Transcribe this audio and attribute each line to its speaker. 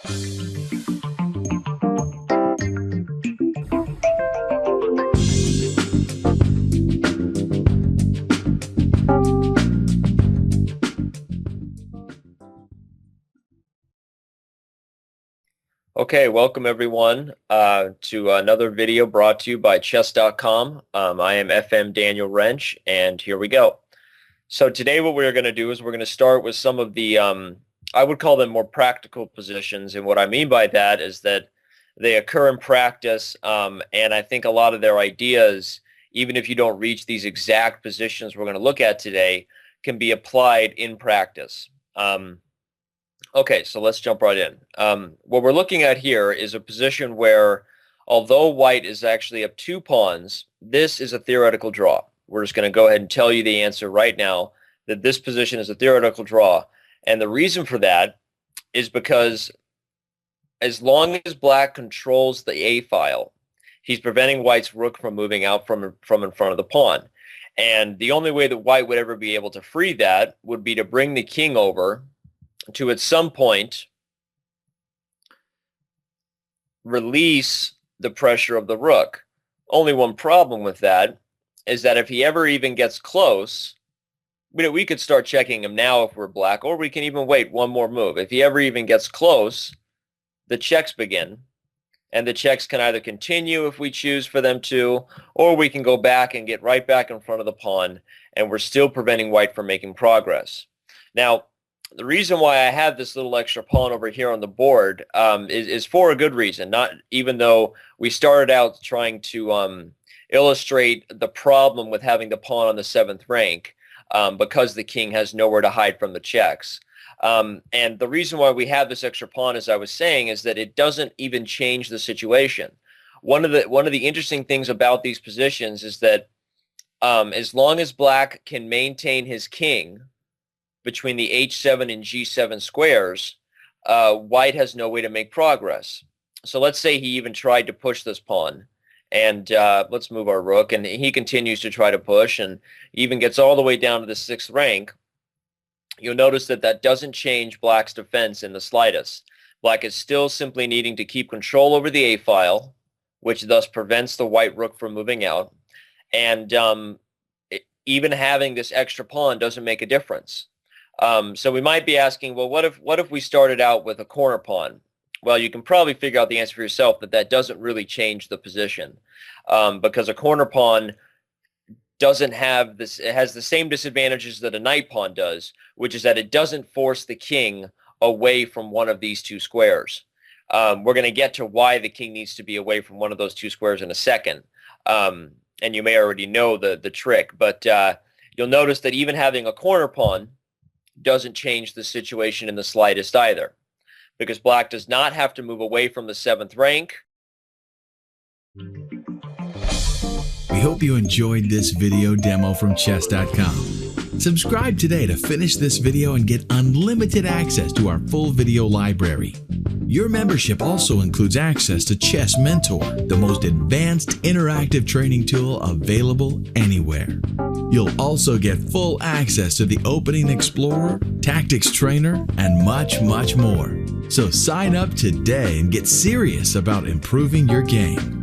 Speaker 1: Okay, welcome everyone to another video brought to you by Chess.com. I am FM Daniel Rensch, and here we go. So today what we're going to do is we're going to start with some of the, I would call them more practical positions, and what I mean by that is that they occur in practice, and I think a lot of their ideas, even if you don't reach these exact positions we're going to look at today, can be applied in practice. Okay, so let's jump right in. What we're looking at here is a position where, although white is actually up 2 pawns, this is a theoretical draw. We're just going to go ahead and tell you the answer right now, that this position is a theoretical draw. And the reason for that is because as long as black controls the A file, he's preventing white's rook from moving out from in front of the pawn. And the only way that white would ever be able to free that would be to bring the king over to at some point release the pressure of the rook. Only one problem with that is that if he ever even gets close, we could start checking him now if we're black, or we can even wait one more move. If he ever even gets close, the checks begin, and the checks can either continue if we choose for them to, or we can go back and get right back in front of the pawn, and we're still preventing white from making progress. Now, the reason why I have this little extra pawn over here on the board is for a good reason. Not even though we started out trying to illustrate the problem with having the pawn on the 7th rank, because the king has nowhere to hide from the checks. And the reason why we have this extra pawn, as I was saying, is that it doesn't even change the situation. One of the interesting things about these positions is that as long as black can maintain his king between the h7 and g7 squares, white has no way to make progress. So let's say he even tried to push this pawn, and let's move our rook, and he continues to try to push and even gets all the way down to the 6th rank. You'll notice that that doesn't change black's defense in the slightest. Black is still simply needing to keep control over the A file, which thus prevents the white rook from moving out, and even having this extra pawn doesn't make a difference. So we might be asking, well, what if we started out with a corner pawn? Well, you can probably figure out the answer for yourself that that doesn't really change the position, because a corner pawn doesn't have this. It has the same disadvantages that a knight pawn does, which is that it doesn't force the king away from one of these 2 squares. We're going to get to why the king needs to be away from one of those 2 squares in a second, and you may already know the trick, but you'll notice that even having a corner pawn doesn't change the situation in the slightest either, because black does not have to move away from the 7th rank.
Speaker 2: We hope you enjoyed this video demo from Chess.com. Subscribe today to finish this video and get unlimited access to our full video library. Your membership also includes access to Chess Mentor, the most advanced interactive training tool available anywhere. You'll also get full access to the Opening Explorer, Tactics Trainer, and much, much more. So sign up today and get serious about improving your game.